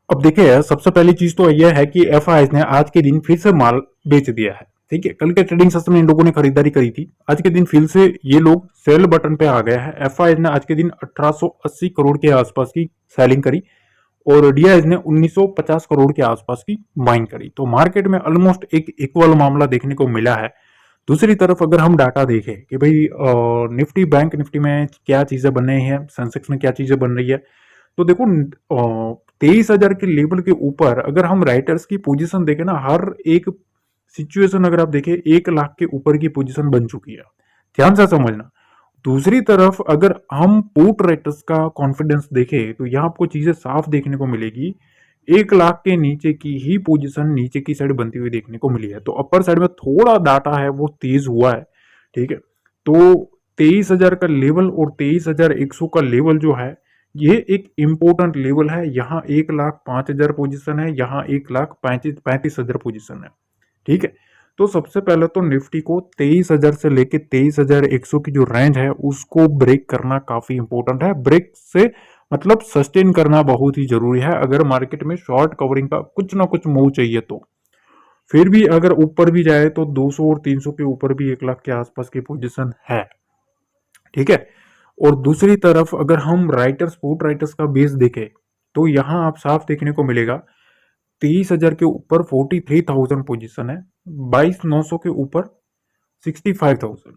अब देखिए, सबसे पहली चीज तो यह है कि एफआईएस ने आज के दिन फिर से माल बेच दिया है। ठीक है, कल के ट्रेडिंग सेशन में इन लोगों ने खरीदारी करी थी, आज के दिन फिर से ये लोग सेल बटन पे आ गए हैं। एफआईएस ने आज के दिन 1880 करोड़ के आसपास की सेलिंग करी और डीआईएस ने 1950 करोड़ के आसपास की बाइंग करी। तो मार्केट में ऑलमोस्ट एक इक्वल मामला देखने को मिला है। दूसरी तरफ अगर हम डाटा देखें कि भाई निफ्टी बैंक निफ्टी में क्या चीजें बन रही हैं, सेंसेक्स में क्या चीजें बन रही है, तो देखो 23,000 के लेवल के ऊपर अगर हम राइटर्स की पोजीशन देखें ना, हर एक सिचुएशन अगर आप देखें 1 लाख के ऊपर की पोजीशन बन चुकी है। ध्यान से समझना। दूसरी तरफ अगर हम पुट राइटर्स का कॉन्फिडेंस देखें तो यहाँ आपको चीजें साफ देखने को मिलेगी। 1 लाख के नीचे की ही पोजीशन नीचे की साइड बनती हुई देखने को मिली है। तो अपर साइड में थोड़ा डाटा है वो तेज हुआ है। ठीक है, तो 23,000 का लेवल और 23,100 का लेवल जो है ये एक इंपॉर्टेंट लेवल है। यहाँ 1,05,000 पोजीशन है, यहाँ 1,35,000 पोजीशन है। ठीक है, तो सबसे पहले तो निफ्टी को 23,000 से लेके 23,100 की जो रेंज है उसको ब्रेक करना काफी इंपॉर्टेंट है। ब्रेक से मतलब सस्टेन करना बहुत ही जरूरी है अगर मार्केट में शॉर्ट कवरिंग का कुछ ना कुछ मूव चाहिए तो। फिर भी अगर ऊपर भी जाए तो 200 और 300 के ऊपर भी 1 लाख के आसपास की पोजीशन है। ठीक है, और दूसरी तरफ अगर हम राइटर्स पुट राइटर्स का बेस देखें तो यहां आप साफ देखने को मिलेगा 23,000 के ऊपर 43,000 पोजीशन है, 22,900 के ऊपर 65,000,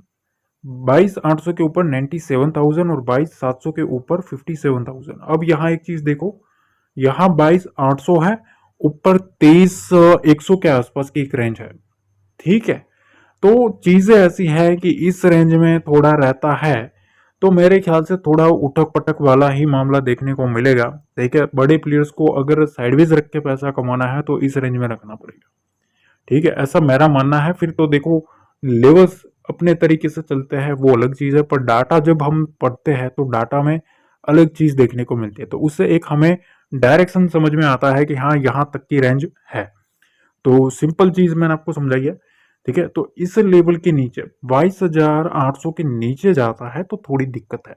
22,800 के ऊपर 97,000 और 22,700 के ऊपर 57,000। अब यहाँ एक चीज देखो, यहाँ 22,800 है, ऊपर 23,100 के आसपास की एक रेंज है। ठीक है, तो चीजें ऐसी है कि इस रेंज में थोड़ा रहता है तो मेरे ख्याल से थोड़ा उठक पटक वाला ही मामला देखने को मिलेगा। ठीक है, बड़े प्लेयर्स को अगर साइडवेज रख के पैसा कमाना है तो इस रेंज में रखना पड़ेगा। ठीक है, ऐसा मेरा मानना है। फिर तो देखो लेवल्स अपने तरीके से चलते हैं वो अलग चीज है, पर डाटा जब हम पढ़ते हैं तो डाटा में अलग चीज देखने को मिलती है, तो उससे एक हमें डायरेक्शन समझ में आता है कि हाँ यहाँ तक की रेंज है। तो सिंपल चीज मैंने आपको समझाई है। ठीक है, तो इस लेवल के नीचे 22,800 के नीचे जाता है तो थोड़ी दिक्कत है।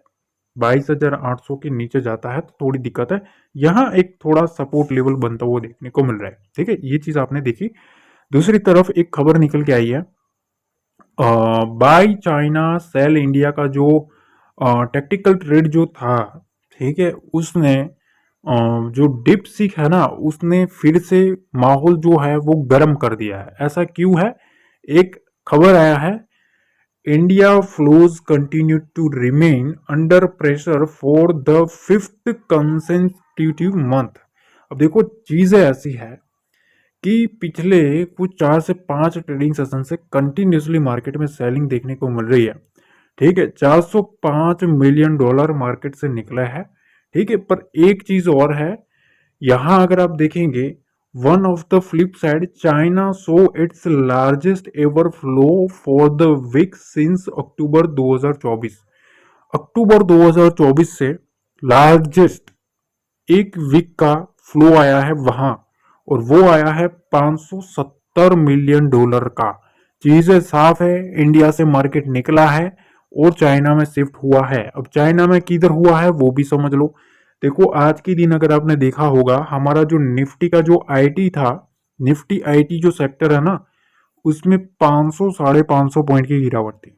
22,800 के नीचे जाता है तो थोड़ी दिक्कत है। यहाँ एक थोड़ा सपोर्ट लेवल बनता हुआ देखने को मिल रहा है। ठीक है, ये चीज आपने देखी। दूसरी तरफ एक खबर निकल के आई है, बाय चाइना सेल इंडिया का जो टेक्टिकल ट्रेड जो था, ठीक है, उसने जो डिप सीक है ना उसने फिर से माहौल जो है वो गर्म कर दिया है। ऐसा क्यों है? एक खबर आया है, India flows continue to remain under pressure for the 5th consecutive month. अब देखो चीजें ऐसी है कि पिछले कुछ 4 से 5 ट्रेडिंग सेशन से कंटिन्यूसली मार्केट में सेलिंग देखने को मिल रही है। ठीक है, $405 मिलियन मार्केट से निकला है। ठीक है, पर एक चीज और है, यहां अगर आप देखेंगे one of the flip side China so it's largest ever flow for the week since October 2024। अक्टूबर 2024 से लार्जेस्ट एक वीक का फ्लो आया है वहां, और वो आया है $570 मिलियन का। चीजें साफ है, इंडिया से मार्केट निकला है और चाइना में शिफ्ट हुआ है। अब चाइना में किधर हुआ है वो भी समझ लो। देखो आज के दिन अगर आपने देखा होगा हमारा जो निफ्टी का जो आईटी था, निफ्टी आईटी जो सेक्टर है ना, उसमें 500 550 पॉइंट की गिरावट थी।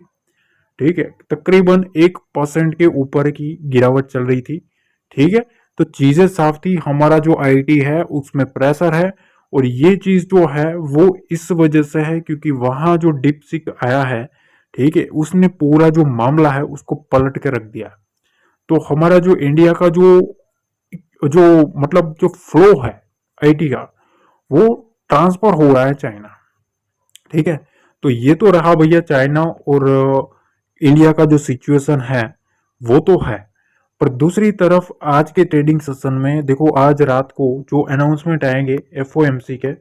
ठीक है, तकरीबन 1% के ऊपर की गिरावट चल रही थी। ठीक है, तो चीजें साफ थी, हमारा जो आईटी है उसमें प्रेशर है, और ये चीज जो है वो इस वजह से है क्योंकि वहां जो डिप सिक आया है, ठीक है, उसने पूरा जो मामला है उसको पलट के रख दिया। तो हमारा जो इंडिया का जो जो मतलब जो फ्लो है आईटी का, वो ट्रांसफर हो रहा है चाइना। ठीक है, तो ये तो रहा भैया चाइना और इंडिया का जो सिचुएशन है वो तो है। पर दूसरी तरफ आज के ट्रेडिंग सेशन में देखो, आज रात को जो अनाउंसमेंट आएंगे एफओएमसी के,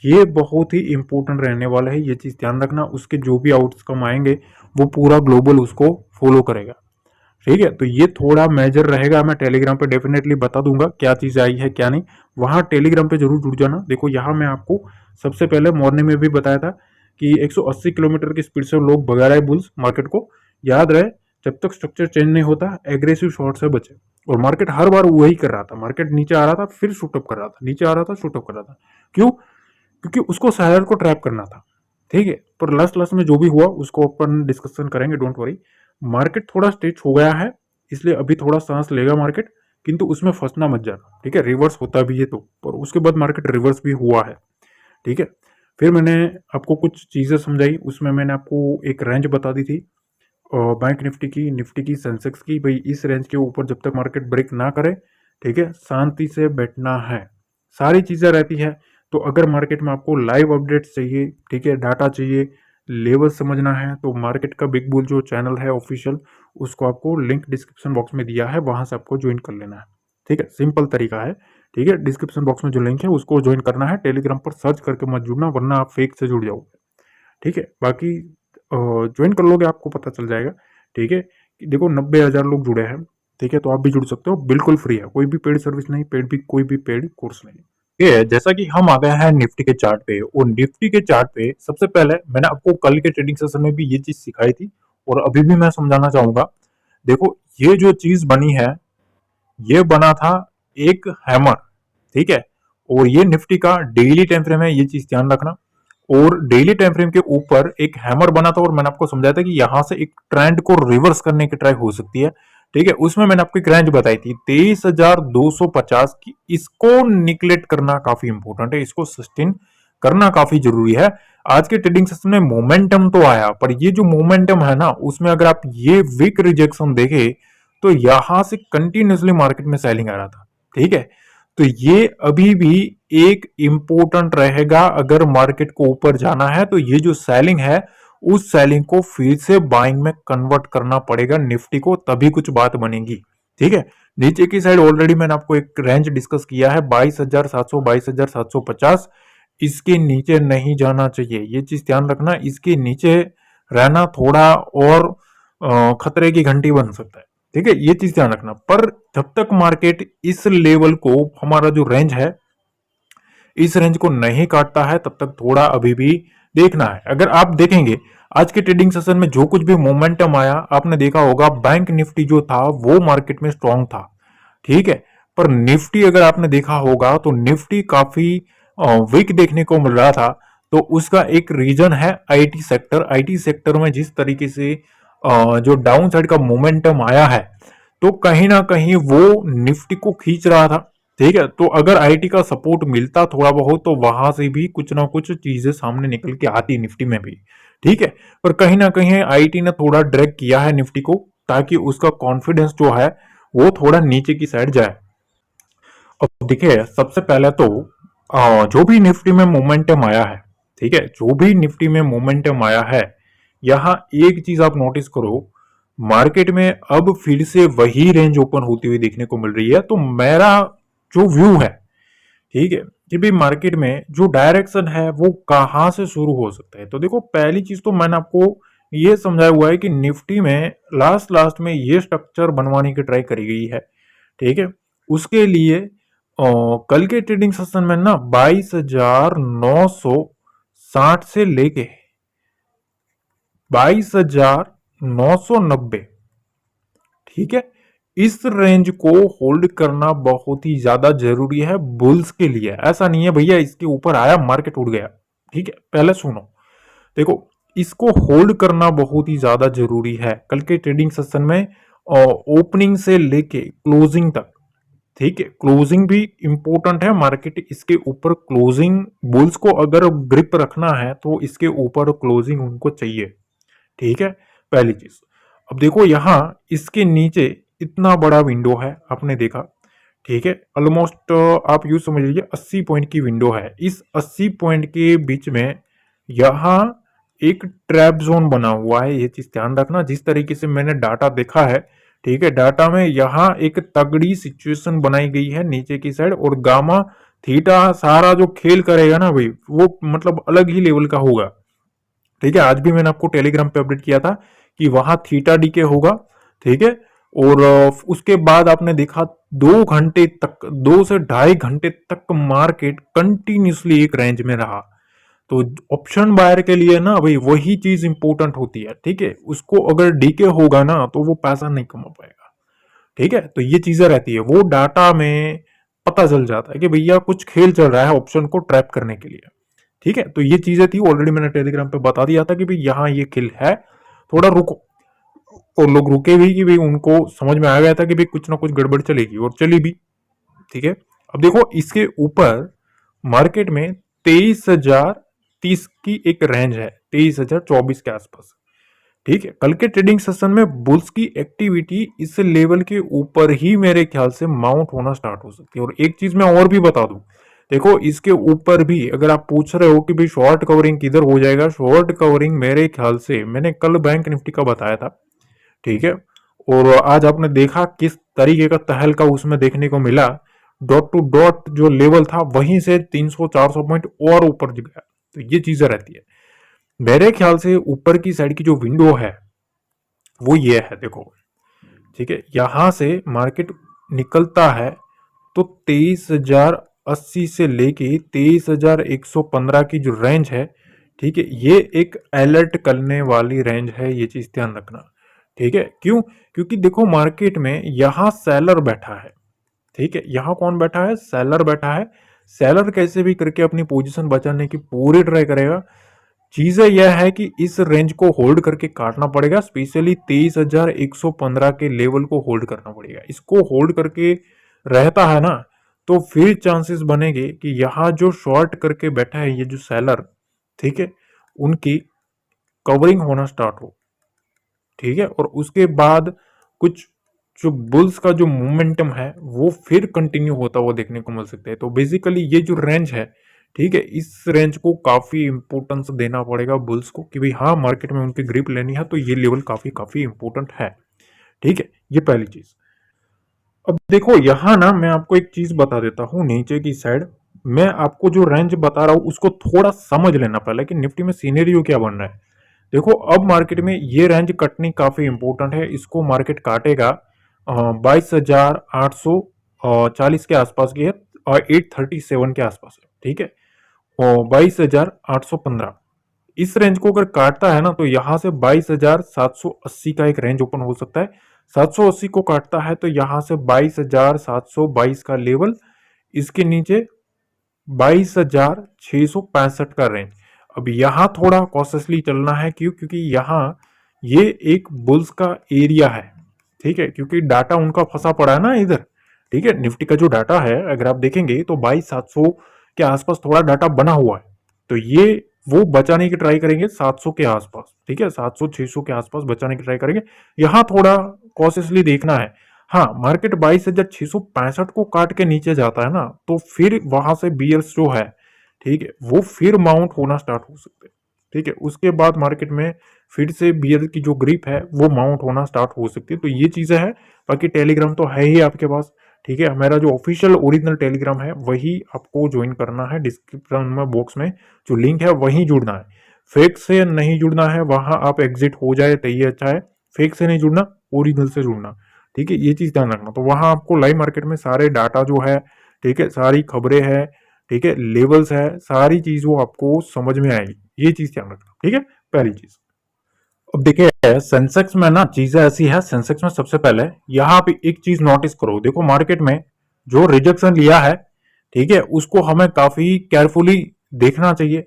ये बहुत ही इंपॉर्टेंट रहने वाला है। ये चीज ध्यान रखना, उसके जो भी आउटकम आएंगे वो पूरा ग्लोबल उसको फॉलो करेगा। ठीक है, तो ये थोड़ा मेजर रहेगा। मैं टेलीग्राम पे डेफिनेटली बता दूंगा क्या चीज आई है क्या नहीं, वहां टेलीग्राम पे जरूर जुड़ जाना। देखो यहाँ मैं आपको सबसे पहले मॉर्निंग में भी बताया था कि 180 किलोमीटर की स्पीड से लोग भगा रहे बुल्स मार्केट को। याद रहे, जब तक स्ट्रक्चर चेंज नहीं होता एग्रेसिव शॉर्ट से बचे। और मार्केट हर बार वही कर रहा था, मार्केट नीचे आ रहा था फिर शूटअप कर रहा था, नीचे आ रहा था शूटअप कर रहा था। क्यों? क्योंकि उसको सेलर को ट्रैप करना था। ठीक है, पर लास्ट लास्ट में जो भी हुआ उसको अपन डिस्कशन करेंगे, डोंट वरी। मार्केट थोड़ा स्टेच हो गया है, इसलिए अभी थोड़ा सांस लेगा मार्केट, किंतु उसमें फंसना मत जाना। ठीक है, रिवर्स होता भी है तो, पर उसके बाद मार्केट रिवर्स भी हुआ है। ठीक है, फिर मैंने आपको कुछ चीजें समझाई, उसमें मैंने आपको एक रेंज बता दी थी बैंक निफ्टी की, सेंसेक्स की। भाई इस रेंज के ऊपर जब तक मार्केट ब्रेक ना करे, ठीक है, शांति से बैठना है। सारी चीजें रहती है। तो अगर मार्केट में आपको लाइव अपडेट्स चाहिए, ठीक है, डाटा चाहिए, लेवल समझना है, तो मार्केट का बिग बुल जो चैनल है ऑफिशियल, उसको आपको लिंक डिस्क्रिप्शन बॉक्स में दिया है, वहां से आपको ज्वाइन कर लेना है। ठीक है, सिंपल तरीका है। ठीक है, डिस्क्रिप्शन बॉक्स में जो लिंक है उसको ज्वाइन करना है। टेलीग्राम पर सर्च करके मत जुड़ना, वरना आप फेक से जुड़ जाओगे। ठीक है, बाकी ज्वाइन कर लोगे, आपको पता चल जाएगा। ठीक है, देखो 90,000 लोग जुड़े हैं। ठीक है, तो आप भी जुड़ सकते हो, बिल्कुल फ्री है, कोई भी पेड सर्विस नहीं, पेड भी कोई भी पेड कोर्स नहीं। ये जैसा कि हम आ गए हैं निफ्टी के चार्ट पे, और निफ्टी के चार्ट पे सबसे पहले मैंने आपको कल के ट्रेडिंग सेशन में भी ये चीज सिखाई थी, और अभी भी मैं समझाना चाहूंगा। देखो, ये जो चीज बनी है, ये बना था एक हैमर। ठीक है, और ये निफ्टी का डेली टाइम फ्रेम है, ये चीज ध्यान रखना। और डेली टाइम फ्रेम के ऊपर एक हैमर बना था, और मैंने आपको समझाया था कि यहां से एक ट्रेंड को रिवर्स करने की ट्राई हो सकती है। ठीक है, उसमें मैंने आपको एक रेंज बताई थी 23,250 की। इसको निकलेक्ट करना काफी इंपॉर्टेंट है, इसको सस्टेन करना काफी जरूरी है। आज के ट्रेडिंग सेशन में मोमेंटम तो आया, पर ये जो मोमेंटम है ना, उसमें अगर आप ये वीक रिजेक्शन देखे, तो यहां से कंटिन्यूसली मार्केट में सेलिंग आ रहा था। ठीक है, तो ये अभी भी एक इंपॉर्टेंट रहेगा। अगर मार्केट को ऊपर जाना है, तो ये जो सेलिंग है, उस सेलिंग को फिर से बाइंग में कन्वर्ट करना पड़ेगा निफ्टी को, तभी कुछ बात बनेगी। ठीक है, नीचे की साइड ऑलरेडी मैंने आपको एक रेंज डिस्कस किया है, 22,700 22,750। इसके नीचे नहीं जाना चाहिए, ये चीज ध्यान रखना। इसके नीचे रहना थोड़ा और खतरे की घंटी बन सकता है। ठीक है, ये चीज ध्यान रखना। पर जब तक मार्केट इस लेवल को, हमारा जो रेंज है, इस रेंज को नहीं काटता है, तब तक थोड़ा अभी भी देखना है। अगर आप देखेंगे आज के ट्रेडिंग सेशन में जो कुछ भी मोमेंटम आया, आपने देखा होगा बैंक निफ्टी जो था वो मार्केट में स्ट्रांग था। ठीक है, पर निफ्टी अगर आपने देखा होगा तो निफ्टी काफी वीक देखने को मिल रहा था। तो उसका एक रीजन है आईटी सेक्टर। आईटी सेक्टर में जिस तरीके से जो डाउन साइड का मोमेंटम आया है, तो कहीं ना कहीं वो निफ्टी को खींच रहा था। ठीक है, तो अगर आईटी का सपोर्ट मिलता थोड़ा बहुत, तो वहां से भी कुछ ना कुछ चीजें सामने निकल के आती निफ्टी में भी। ठीक है, पर कहीं ना कहीं आईटी ने थोड़ा ड्रैग किया है निफ्टी को, ताकि उसका कॉन्फिडेंस जो है वो थोड़ा नीचे की साइड जाए। अब देखिए, सबसे पहले तो जो भी निफ्टी में मोमेंटम आया है, ठीक है, जो भी निफ्टी में मोमेंटम आया है, यहां एक चीज आप नोटिस करो, मार्केट में अब फिर से वही रेंज ओपन होती हुई देखने को मिल रही है। तो मेरा जो व्यू है, ठीक है, कि भाई मार्केट में जो डायरेक्शन है वो कहां से शुरू हो सकता है। तो देखो, पहली चीज तो मैंने आपको ये समझाया हुआ है कि निफ्टी में लास्ट लास्ट में ये स्ट्रक्चर बनवाने की ट्राई करी गई है। ठीक है, उसके लिए कल के ट्रेडिंग सेशन में ना 22,960 से लेके 22,990, ठीक है, इस रेंज को होल्ड करना बहुत ही ज्यादा जरूरी है बुल्स के लिए। ऐसा नहीं है भैया इसके ऊपर आया मार्केट उड़ गया। ठीक है, पहले सुनो, देखो, इसको होल्ड करना बहुत ही ज्यादा जरूरी है कल के ट्रेडिंग सेशन में, ओपनिंग से लेके क्लोजिंग तक। ठीक है, क्लोजिंग भी इंपॉर्टेंट है। मार्केट इसके ऊपर क्लोजिंग, बुल्स को अगर ग्रिप रखना है तो इसके ऊपर क्लोजिंग उनको चाहिए। ठीक है, पहली चीज। अब देखो, यहां इसके नीचे इतना बड़ा विंडो है, आपने देखा। ठीक है, ऑलमोस्ट आप यूज समझ लीजिए 80 पॉइंट की विंडो है। इस 80 पॉइंट के बीच में यहां एक ट्रैप जोन बना हुआ है, ये चीज ध्यान रखना। जिस तरीके से मैंने डाटा देखा है, ठीक है, डाटा में यहां एक तगड़ी सिचुएशन बनाई गई है नीचे की साइड, और गामा थीटा सारा जो खेल करेगा ना भाई, वो मतलब अलग ही लेवल का होगा। ठीक है, आज भी मैंने आपको टेलीग्राम पे अपडेट किया था कि वहां थीटा डीके होगा। ठीक है, और उसके बाद आपने देखा 2 घंटे तक, 2 से 2.5 घंटे तक मार्केट कंटिन्यूसली एक रेंज में रहा। तो ऑप्शन बायर के लिए ना भाई वही चीज इंपॉर्टेंट होती है। ठीक है, उसको अगर डीके होगा ना, तो वो पैसा नहीं कमा पाएगा। ठीक है, तो ये चीजें रहती है, वो डाटा में पता चल जाता है कि भैया कुछ खेल चल रहा है ऑप्शन को ट्रैप करने के लिए। ठीक है, तो ये चीजें थी, ऑलरेडी मैंने टेलीग्राम पे बता दिया था कि भाई यहाँ ये खेल है, थोड़ा रुको। और लोग रुके भी कि भाई उनको समझ में आ गया था कि भाई कुछ ना कुछ गड़बड़ चलेगी, और चली भी। ठीक है, अब देखो इसके ऊपर मार्केट में 23,030 की एक रेंज है, 23,024 के आसपास। ठीक है, कल के ट्रेडिंग सेशन में बुल्स की एक्टिविटी इस लेवल के ऊपर ही मेरे ख्याल से माउंट होना स्टार्ट हो सकती है। और एक चीज मैं और भी बता दूं, देखो इसके ऊपर भी अगर आप पूछ रहे हो कि भाई शॉर्ट कवरिंग किधर हो जाएगा, शॉर्ट कवरिंग मेरे ख्याल से मैंने कल बैंक निफ्टी का बताया था। ठीक है, और आज आपने देखा किस तरीके का तहलका उसमें देखने को मिला, डॉट टू डॉट जो लेवल था वहीं से 300-400 पॉइंट और ऊपर गया। तो ये चीजें रहती है। मेरे ख्याल से ऊपर की साइड की जो विंडो है वो ये है, देखो। ठीक है, यहां से मार्केट निकलता है तो 23,080 से लेके 23,115 की जो रेंज है, ठीक है, ये एक अलर्ट करने वाली रेंज है, ये चीज ध्यान रखना। ठीक है, क्यों? क्योंकि देखो मार्केट में यहां सेलर बैठा है। ठीक है, यहां कौन बैठा है? सेलर बैठा है। सेलर कैसे भी करके अपनी पोजीशन बचाने की पूरी ट्राई करेगा। चीज यह है कि इस रेंज को होल्ड करके काटना पड़ेगा, स्पेशली 23,115 के लेवल को होल्ड करना पड़ेगा। इसको होल्ड करके रहता है ना, तो फिर चांसेस बनेंगे कि यहां जो शॉर्ट करके बैठा है ये जो सेलर, ठीक है, उनकी कवरिंग होना स्टार्ट हो। ठीक है, और उसके बाद कुछ जो बुल्स का जो मोमेंटम है वो फिर कंटिन्यू होता हुआ देखने को मिल सकता है। तो बेसिकली ये जो रेंज है, ठीक है, इस रेंज को काफी इंपोर्टेंस देना पड़ेगा बुल्स को कि भाई हाँ मार्केट में उनकी ग्रिप लेनी है, तो ये लेवल काफी काफी इंपोर्टेंट है। ठीक है, ये पहली चीज। अब देखो यहां ना मैं आपको एक चीज बता देता हूं, नीचे की साइड मैं आपको जो रेंज बता रहा हूं उसको थोड़ा समझ लेना पहले कि निफ्टी में सीनेरियो क्या बन रहा है। देखो अब मार्केट में ये रेंज कटनी काफी इंपॉर्टेंट है, इसको मार्केट काटेगा 22,840 के आसपास की है, और 837 के आसपास है। ठीक है, और 22,815 इस रेंज को अगर काटता है ना, तो यहां से 22,780 का एक रेंज ओपन हो सकता है। 780 को काटता है तो यहां से 22,722 का लेवल, इसके नीचे 22,665 का रेंज। अब यहां थोड़ा कॉशियसली चलना है, क्यों? क्योंकि यहां ये एक बुल्स का एरिया है। ठीक है, क्योंकि डाटा उनका फंसा पड़ा है ना इधर। ठीक है, निफ्टी का जो डाटा है अगर आप देखेंगे तो 22,700 के आसपास थोड़ा डाटा बना हुआ है, तो ये वो बचाने की ट्राई करेंगे 700 के आसपास। ठीक है, 700-600 के आसपास बचाने की ट्राई करेंगे, यहां थोड़ा कॉशियसली देखना है। हाँ, मार्केट 22,665 को काट के नीचे जाता है ना, तो फिर वहां से बियर्स जो है, ठीक है, वो फिर माउंट होना स्टार्ट हो सकते हैं। ठीक है, उसके बाद मार्केट में फिर से बियर की जो ग्रिप है वो माउंट होना स्टार्ट हो सकती है। तो ये चीजें हैं। बाकी टेलीग्राम तो है ही आपके पास। ठीक है, हमारा जो ऑफिशियल ओरिजिनल टेलीग्राम है वही आपको ज्वाइन करना है, डिस्क्रिप्शन में बॉक्स में जो लिंक है वहीं जुड़ना है। फेक से नहीं जुड़ना है, वहां आप एग्जिट हो जाए तो ये अच्छा है। फेक से नहीं जुड़ना, ओरिजिनल से जुड़ना। ठीक है, ये चीज ध्यान रखना। तो वहां आपको लाइव मार्केट में सारे डाटा जो है, ठीक है, सारी खबरें हैं, ठीक है, लेवल्स है, सारी चीज वो आपको समझ में आएगी। ये चीज ध्यान रखना। ठीक है, पहली चीज। अब देखिए सेंसेक्स में ना चीजें ऐसी है, सेंसेक्स में सबसे पहले यहाँ पे एक चीज नोटिस करो, देखो मार्केट में जो रिजेक्शन लिया है, ठीक है, उसको हमें काफी केयरफुली देखना चाहिए,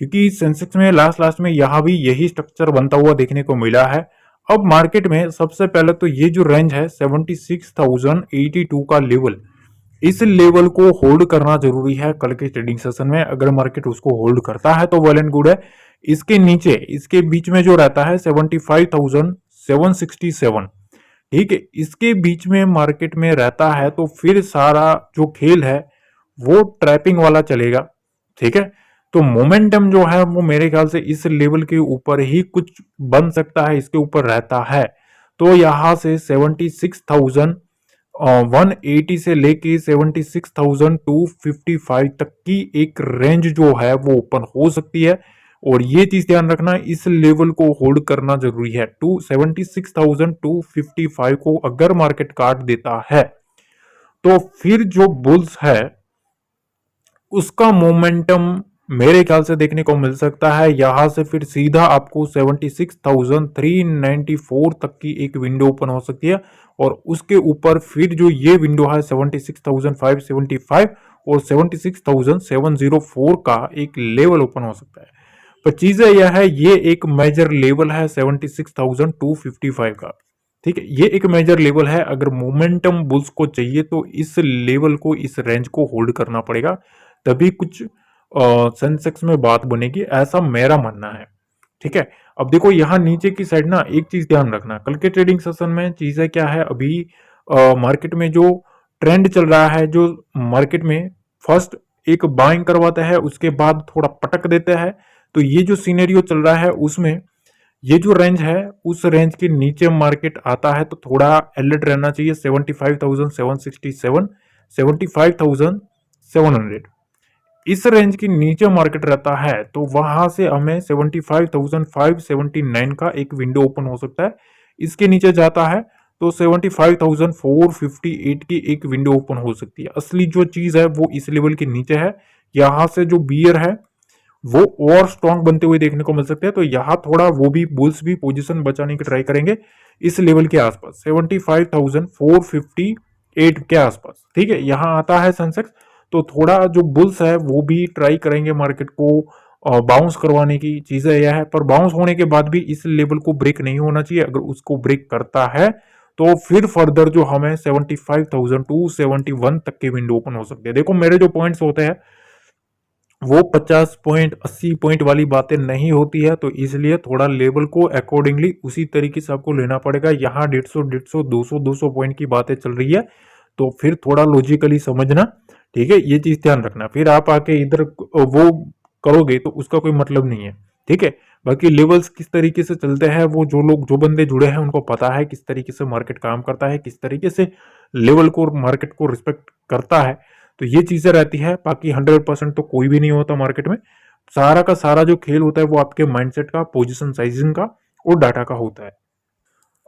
क्योंकि सेंसेक्स में लास्ट लास्ट में यहाँ भी यही स्ट्रक्चर बनता हुआ देखने को मिला है। अब मार्केट में सबसे पहले तो ये जो रेंज है 76,082 का लेवल, इस लेवल को होल्ड करना जरूरी है कल के ट्रेडिंग सेशन में। अगर मार्केट उसको होल्ड करता है तो वेल एंड गुड है। इसके नीचे, इसके बीच में जो रहता है 75,767, ठीक है, इसके बीच में मार्केट में रहता है तो फिर सारा जो खेल है वो ट्रैपिंग वाला चलेगा। ठीक है, तो मोमेंटम जो है वो मेरे ख्याल से इस लेवल के ऊपर ही कुछ बन सकता है, इसके ऊपर रहता है। तो यहां से 76,180 से लेके 76,255 तक की एक रेंज जो है वो ओपन हो सकती है। और ये चीज ध्यान रखना, इस लेवल को होल्ड करना जरूरी है। 76,255 को अगर मार्केट काट देता है तो फिर जो बुल्स है उसका मोमेंटम मेरे ख्याल से देखने को मिल सकता है। यहां से फिर सीधा आपको 76,394 तक की एक विंडो ओपन हो सकती है, और उसके ऊपर फिर जो ये विंडो है 76,575 और 76,704 का एक लेवल ओपन हो सकता है। पर चीजें यह है, ये एक मेजर लेवल है 76,255 का। ठीक है, ये एक मेजर लेवल है। अगर मोमेंटम बुल्स को चाहिए तो इस लेवल को, इस रेंज को होल्ड करना पड़ेगा, तभी कुछ सेंसेक्स में बात बनेगी, ऐसा मेरा मानना है। ठीक है, अब देखो यहाँ नीचे की साइड ना एक चीज ध्यान रखना, कल के ट्रेडिंग सेशन में चीजें क्या है, अभी मार्केट में जो ट्रेंड चल रहा है, जो मार्केट में फर्स्ट एक बाइंग करवाता है, उसके बाद थोड़ा पटक देता है, तो ये जो सीनेरियो चल रहा है उसमें ये जो रेंज है, उस रेंज के नीचे मार्केट आता है तो थोड़ा अलर्ट रहना चाहिए। 75,767, 75,700, इस रेंज के नीचे मार्केट रहता है तो वहां से हमें 75,579 का एक विंडो ओपन हो सकता है। इसके नीचे जाता है तो 75,458 की एक विंडो ओपन हो सकती है। असली जो चीज है वो इस लेवल के नीचे है। यहां से जो बियर है वो और स्ट्रॉन्ग बनते हुए देखने को मिल सकते हैं, तो यहां थोड़ा वो भी बुल्स भी पोजीशन बचाने की ट्राई करेंगे इस लेवल के आसपास, 75,458 के आसपास। ठीक है, यहां आता है सेंसेक्स, तो थोड़ा जो बुल्स है वो भी ट्राई करेंगे मार्केट को बाउंस करवाने की। चीजें यह है, पर बाउंस होने के बाद भी इस लेवल को ब्रेक नहीं होना चाहिए। अगर उसको ब्रेक करता है तो फिर फर्दर जो हमें 75,271 तक की विंडो ओपन हो सकती है। देखो मेरे जो पॉइंट्स होते हैं वो 50 पॉइंट 80 पॉइंट वाली बातें नहीं होती है, तो इसलिए थोड़ा लेवल को अकॉर्डिंगली उसी तरीके से आपको लेना पड़ेगा। यहाँ 150 200 पॉइंट की बातें चल रही है, तो फिर थोड़ा लॉजिकली समझना। ठीक है, ये चीज ध्यान रखना, फिर आप आके इधर वो करोगे तो उसका कोई मतलब नहीं है। ठीक है, बाकी लेवल्स किस तरीके से चलते हैं, वो जो लोग जो बंदे जुड़े हैं उनको पता है किस तरीके से मार्केट काम करता है, किस तरीके से लेवल को मार्केट को रिस्पेक्ट करता है। तो ये चीजें रहती है। बाकी 100% तो कोई भी नहीं होता मार्केट में। सारा का सारा जो खेल होता है वो आपके माइंडसेट का, पोजीशन साइजिंग का और डाटा का होता है।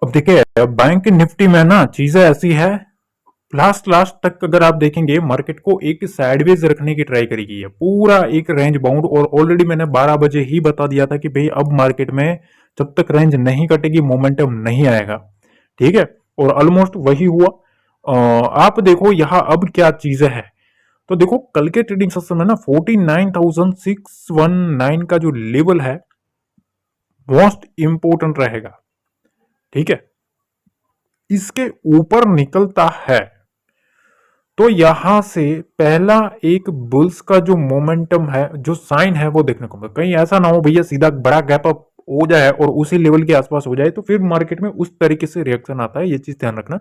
अब देखिए बैंक निफ्टी में ना चीजें ऐसी है, लास्ट लास्ट तक अगर आप देखेंगे मार्केट को एक साइडवेज रखने की ट्राई करी गई है, पूरा एक रेंज बाउंड। और ऑलरेडी मैंने 12 बजे ही बता दिया था कि भाई अब मार्केट में जब तक रेंज नहीं कटेगी मोमेंटम नहीं आएगा। ठीक है, और ऑलमोस्ट वही हुआ। आप देखो यहाँ अब क्या चीजें है, तो देखो कल के ट्रेडिंग सेशन में ना 49,619 का जो लेवल है मोस्ट इंपोर्टेंट रहेगा। ठीक है, इसके ऊपर निकलता है तो यहां से पहला एक बुल्स का जो मोमेंटम है, जो साइन है वो देखने को मिलता। कहीं ऐसा ना हो भैया सीधा बड़ा गैप अप हो जाए और उसी लेवल के आसपास हो जाए, तो फिर मार्केट में उस तरीके से रिएक्शन आता है, ये चीज ध्यान रखना।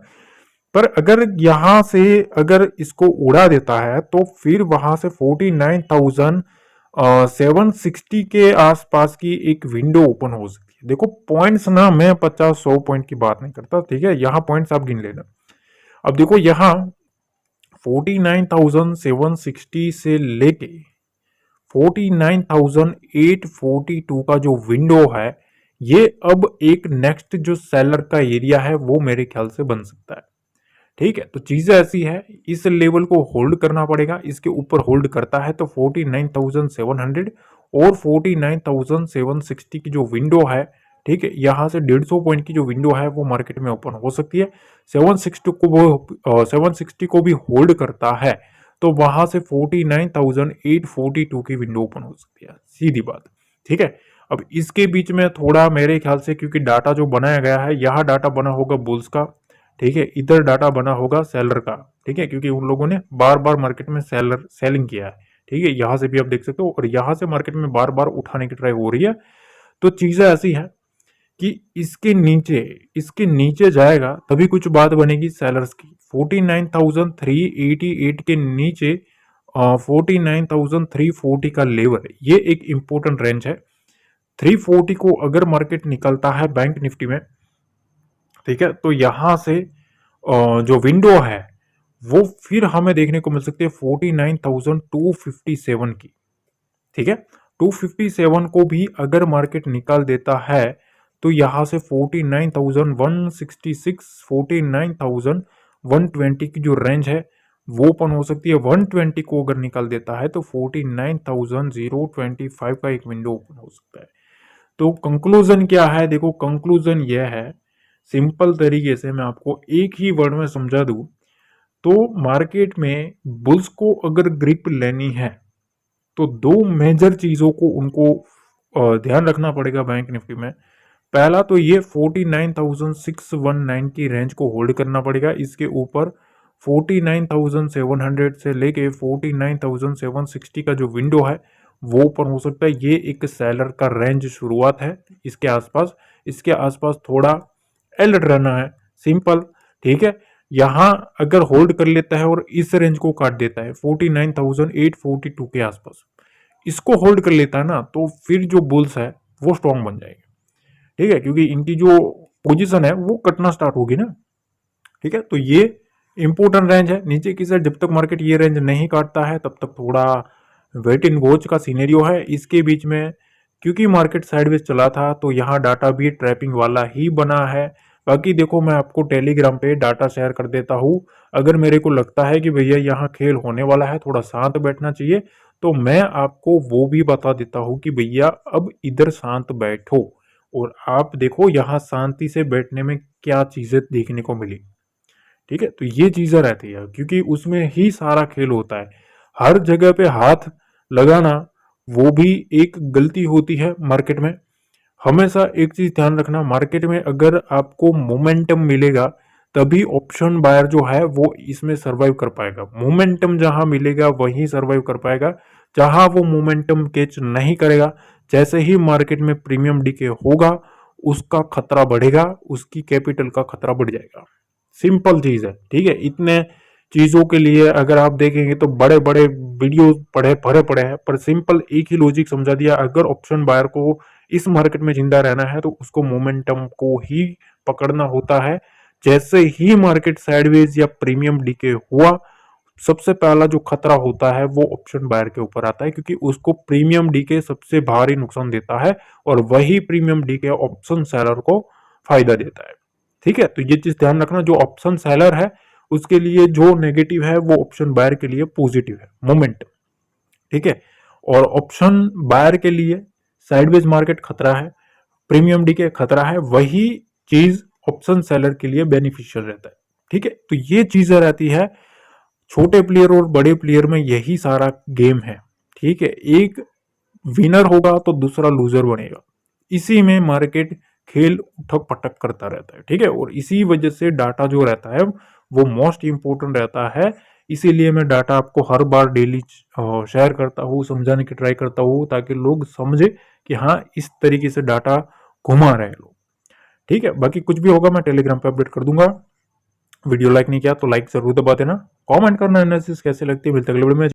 पर अगर यहां से अगर इसको उड़ा देता है तो फिर वहां से 49,760 के आसपास की एक विंडो ओपन हो सकती है। देखो पॉइंट्स ना, मैं 50-100 पॉइंट की बात नहीं करता। ठीक है, यहाँ पॉइंट्स आप गिन लेना। अब देखो यहाँ 49,760 से लेके 49,842 का जो विंडो है, ये अब एक नेक्स्ट जो सेलर का एरिया है वो मेरे ख्याल से बन सकता है। ठीक है, तो चीजें ऐसी है, इस लेवल को होल्ड करना पड़ेगा। इसके ऊपर होल्ड करता है तो 49,700 और 49,760 की जो विंडो है, ठीक है, यहां से 150 पॉइंट की जो विंडो है वो मार्केट में ओपन हो सकती है। 760 को भी होल्ड करता है तो वहां से 49,842 की विंडो ओपन हो सकती है, सीधी बात। ठीक है, अब इसके बीच में थोड़ा मेरे ख्याल से, क्योंकि डाटा जो बनाया गया है, यहाँ डाटा बना होगा बुल्स का, ठीक है, इधर डाटा बना होगा सेलर का। ठीक है, क्योंकि उन लोगों ने बार बार मार्केट में सेलिंग किया है। ठीक है, यहां से भी आप देख सकते हो, और यहां से मार्केट में बार बार उठाने की ट्राई हो रही है। तो चीजें ऐसी है कि इसके नीचे जाएगा तभी कुछ बात बनेगी सेलर्स की। 49,388 के नीचे 49,340 का लेवल, ये एक इंपॉर्टेंट रेंज है। 340 को अगर मार्केट निकलता है बैंक निफ्टी में, ठीक है, तो यहां से जो विंडो है वो फिर हमें देखने को मिल सकती है 49,257 की। ठीक है, 257 को भी अगर मार्केट निकाल देता है तो यहां से 49,166 49,120 की जो रेंज है वो ओपन हो सकती है। 120 को अगर निकाल देता है तो 49,025 का एक विंडो ओपन हो सकता है। तो कंक्लूजन क्या है? देखो कंक्लूजन यह है, सिंपल तरीके से मैं आपको एक ही वर्ड में समझा दूं तो मार्केट में बुल्स को अगर ग्रिप लेनी है तो दो मेजर चीजों को उनको ध्यान रखना पड़ेगा बैंक निफ्टी में। पहला तो ये 49,619 की रेंज को होल्ड करना पड़ेगा। इसके ऊपर 49,700 से लेके 49,760 का जो विंडो है वो ओपन हो सकता है। ये एक सेलर का रेंज शुरुआत है। इसके आसपास थोड़ा अलर्ट रहना है, सिंपल। ठीक है, यहां अगर होल्ड कर लेता है और इस रेंज को काट देता है 49,842 के आसपास, इसको होल्ड कर लेता है ना, तो फिर जो बुल्स है वो स्ट्रॉन्ग बन जाएगी। ठीक है, क्योंकि इनकी जो पोजीशन है वो कटना स्टार्ट होगी ना। ठीक है, तो ये इंपॉर्टेंट रेंज है नीचे की साइड। जब तक मार्केट ये रेंज नहीं काटता है तब तक थोड़ा वेट इन वॉच का सिनेरियो है। इसके बीच में क्योंकि मार्केट साइडवेज चला था तो यहाँ डाटा भी ट्रैपिंग वाला ही बना है। बाकी देखो मैं आपको टेलीग्राम पे डाटा शेयर कर देता हूँ। अगर मेरे को लगता है कि भैया यहाँ खेल होने वाला है, थोड़ा शांत बैठना चाहिए, तो मैं आपको वो भी बता देता हूँ कि भैया अब इधर शांत बैठो। और आप देखो यहाँ शांति से बैठने में क्या चीजें देखने को मिली। ठीक है, तो ये चीजें रहती है क्योंकि उसमें ही सारा खेल होता है। हर जगह पे हाथ लगाना वो भी एक गलती होती है मार्केट में। हमेशा एक चीज ध्यान रखना, मार्केट में अगर आपको मोमेंटम मिलेगा तभी ऑप्शन बायर जो है वो इसमें सरवाइव कर पाएगा। मोमेंटम जहां मिलेगा वहीं सरवाइव कर पाएगा। जहां वो मोमेंटम कैच नहीं करेगा, जैसे ही मार्केट में प्रीमियम डीके होगा उसका खतरा बढ़ेगा, उसकी कैपिटल का खतरा बढ़ जाएगा। सिंपल चीज है। ठीक है, इतने चीजों के लिए अगर आप देखेंगे तो बड़े बड़े वीडियो पढ़े भरे पड़े हैं, पर सिंपल एक ही लॉजिक समझा दिया। अगर ऑप्शन बायर को इस मार्केट में जिंदा रहना है तो उसको मोमेंटम को ही पकड़ना होता है। जैसे ही मार्केट साइडवेज या प्रीमियम डीके हुआ, सबसे पहला जो खतरा होता है वो ऑप्शन बायर के ऊपर आता है, क्योंकि उसको प्रीमियम डीके सबसे भारी नुकसान देता है और वही प्रीमियम डीके ऑप्शन सेलर को फायदा देता है। ठीक है, तो ये चीज ध्यान रखना, जो ऑप्शन सेलर है उसके लिए जो नेगेटिव है वो ऑप्शन बायर के लिए पॉजिटिव है, मोमेंटम। ठीक है, और ऑप्शन बायर के लिए साइडवेज मार्केट खतरा है, प्रीमियम डीके खतरा है, वही चीज ऑप्शन सेलर के लिए बेनिफिशियल रहता है। ठीक है, तो ये चीजें रहती है। छोटे प्लेयर और बड़े प्लेयर में यही सारा गेम है। ठीक है, एक विनर होगा तो दूसरा लूजर बनेगा, इसी में मार्केट खेल उठक पटक करता रहता है। ठीक है, और इसी वजह से डाटा जो रहता है वो मोस्ट इंपोर्टेंट रहता है। इसीलिए मैं डाटा आपको हर बार डेली शेयर करता हूँ, समझाने की ट्राई करता हूँ, ताकि लोग समझे कि हाँ इस तरीके से डाटा घुमा रहे हैं लोग। ठीक है, बाकी कुछ भी होगा मैं टेलीग्राम पे अपडेट कर दूंगा। वीडियो लाइक नहीं किया तो लाइक जरूर दबा देना, कमेंट करना एनालिसिस कैसे लगती है। मिलते अगले वीडियो में।